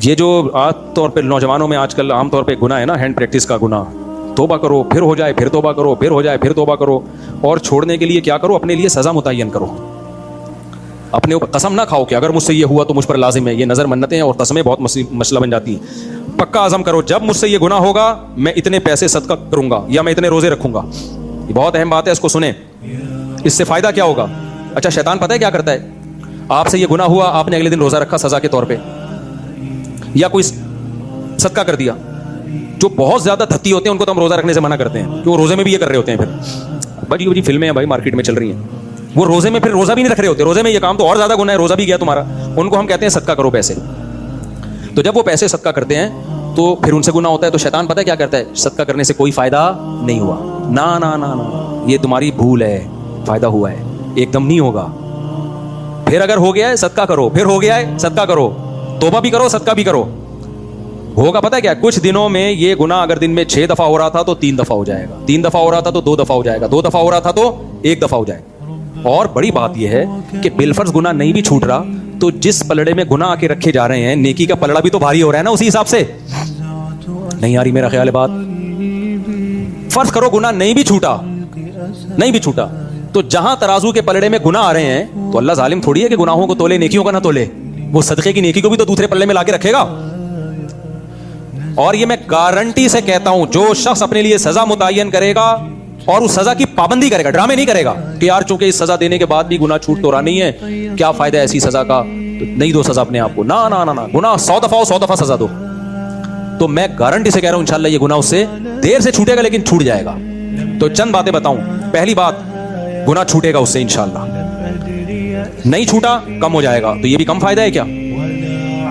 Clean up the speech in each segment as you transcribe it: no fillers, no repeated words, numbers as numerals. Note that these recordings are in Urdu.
یہ جو عام طور پہ نوجوانوں میں آج کل عام طور پہ گناہ ہے نا، ہینڈ پریکٹس کا گناہ، توبہ کرو پھر ہو جائے، پھر توبہ کرو پھر ہو جائے، پھر توبہ کرو، اور چھوڑنے کے لیے کیا کرو، اپنے لیے سزا متعین کرو. اپنے اوپر قسم نہ کھاؤ کہ اگر مجھ سے یہ ہوا تو مچ پر لازم ہے. یہ نظر منتیں اور قسمیں بہت مسئلہ بن جاتی ہیں. پکا عزم کرو جب مجھ سے یہ گناہ ہوگا میں اتنے پیسے صدقہ کروں گا یا میں اتنے روزے رکھوں گا. یہ بہت اہم بات ہے، اس کو سنیں. اس سے فائدہ کیا ہوگا؟ اچھا شیطان پتہ ہے کیا کرتا ہے؟ آپ سے یہ گناہ ہوا، آپ نے اگلے دن روزہ رکھا سزا کے طور پہ، یا کوئی صدقہ کر دیا. جو بہت زیادہ دھتی ہوتے ہیں ان کو تو ہم روزہ رکھنے سے منع کرتے ہیں، جو روزے میں بھی یہ کر رہے ہوتے ہیں. پھر بڑی فلمیں ہیں بھائی مارکیٹ میں چل رہی ہیں، وہ روزے میں پھر روزہ بھی نہیں رکھ رہے ہوتے، روزے میں یہ کام تو اور زیادہ گناہ ہے، روزہ بھی گیا تمہارا. ان کو ہم کہتے ہیں صدقہ کرو پیسے. تو جب وہ پیسے صدقہ کرتے ہیں تو پھر ان سے گناہ ہوتا ہے. تو شیطان پتہ ہے کیا کرتا ہے؟ صدقہ کرنے سے کوئی فائدہ نہیں ہوا، نا نا نا نا، یہ تمہاری بھول ہے، فائدہ ہوا ہے، ایک دم نہیں ہوگا. پھر اگر ہو گیا ہے صدقہ کرو، پھر ہو گیا ہے صدقہ کرو، توبہ بھی کرو صدقہ بھی کرو. ہوگا پتہ ہے کیا؟ کچھ دنوں میں یہ گناہ اگر دن میں 6 دفعہ ہو رہا تھا تو 3 دفعہ ہو جائے گا، 3 دفعہ ہو رہا تھا تو 2 دفعہ ہو جائے گا، 2 دفعہ ہو رہا تھا تو 1 دفعہ ہو جائے گا. اور بڑی بات یہ ہے کہ بالفرض گناہ نہیں بھی چھوٹ رہا تو جس پلڑے میں گناہ آ کے رکھے جا رہے ہیں، نیکی کا پلڑا بھی تو بھاری ہو رہا ہے نا اسی حساب سے. نہیں آ رہی میرا خیال ہے بات؟ فرض کرو گناہ نہیں بھی چھوٹا تو جہاں ترازو کے پلڑے میں گناہ آ رہے ہیں تو اللہ ظالم تھوڑی ہے کہ گناہوں کو تولے نیکیوں کا نہ تولے. وہ صدقے کی نیکی کو بھی تو دوسرے پلڑے میں لا کے رکھے گا. اور یہ میں گارنٹی سے کہتا ہوں، جو شخص اپنے لیے سزا متعین کرے گا اور اس سزا کی پابندی کرے گا، ڈرامے نہیں کرے گا کہ یار چونکہ اس سزا دینے کے بعد بھی گناہ چھوٹ تو رہا نہیں ہے، کیا فائدہ ہے ایسی سزا کا، تو نہیں دو سزا اپنے آپ کو. نا نا نا نا، گناہ 100 دفعہ ہو 100 دفعہ سزا دو. تو میں گارنٹی سے کہہ رہا ہوں انشاءاللہ یہ گناہ اس سے دیر سے چھوٹے گا لیکن چھوٹ جائے گا. تو چند باتیں بتاؤں. پہلی بات، گناہ چھوٹے گا اس سے انشاءاللہ. نہیں چھوٹا کم ہو جائے گا، تو یہ بھی کم فائدہ ہے کیا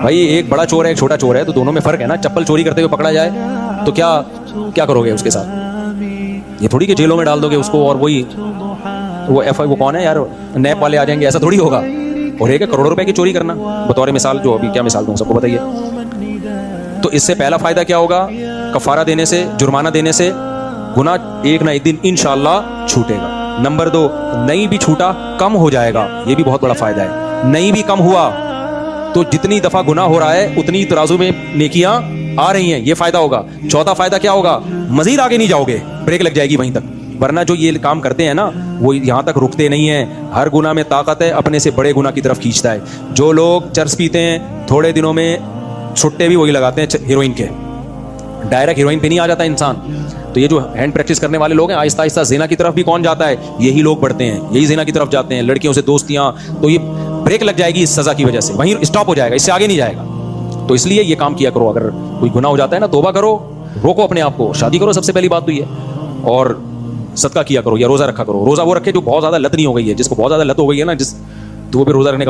بھائی؟ ایک بڑا چور ہے ایک چھوٹا چور ہے تو دونوں میں فرق ہے نا. چپل چوری کرتے ہوئے پکڑا جائے تو کیا کرو گے اس کے ساتھ؟ یہ تھوڑی کہ جیلوں میں ڈال دو گے اس کو اور وہی وہ کون ہے یار، نیب والے آ جائیں گے، ایسا تھوڑی ہوگا. اور ایک کروڑوں روپے کی چوری کرنا بطور مثال، جو ابھی کیا مثال دوں سب کو بتائیے. تو اس سے پہلا فائدہ کیا ہوگا؟ کفارہ دینے سے، جرمانہ دینے سے گناہ ایک نہ ایک دن انشاءاللہ چھوٹے گا. نمبر 2، نہیں بھی چھوٹا کم ہو جائے گا، یہ بھی بہت بڑا فائدہ ہے. نہیں بھی کم ہوا تو جتنی دفعہ گناہ ہو رہا ہے اتنی ترازو میں نیکیاں آ رہی ہیں، یہ فائدہ ہوگا. چوتھا فائدہ کیا ہوگا؟ مزید آگے نہیں جاؤ گے، بریک لگ جائے گی وہیں تک. ورنہ جو یہ کام کرتے ہیں نا وہ یہاں تک رکتے نہیں ہیں. ہر گناہ میں طاقت ہے، اپنے سے بڑے گناہ کی طرف کھینچتا ہے. جو لوگ چرس پیتے ہیں تھوڑے دنوں میں چھٹے بھی وہی لگاتے ہیں ہیروئن کے، ڈائریکٹ ہیروئن پہ نہیں آ جاتا انسان. تو یہ جو ہینڈ پریکٹس کرنے والے لوگ ہیں، آہستہ آہستہ زنا کی طرف بھی کون جاتا ہے؟ یہی لوگ بڑھتے ہیں، یہی زنا کی طرف جاتے ہیں، لڑکیوں سے دوستیاں. تو یہ بریک لگ جائے گی اس سزا کی وجہ سے، وہیں اسٹاپ ہو جائے گا، اس سے آگے نہیں جائے گا. تو اس لیے یہ کام کیا کرو. اگر کوئی گناہ ہو جاتا ہے نا، توبہ کرو، روکو اپنے آپ کو، شادی کرو، سب سے پہلی بات تو یہ، اور صدقہ کیا کرو یا روزہ رکھا کرو. روزہ وہ رکھے جو بہت زیادہ لت نہیں ہو گئی ہے. جس کو بہت زیادہ لت ہو گئی ہے نا، تو وہ بھی روزہ رکھنے کا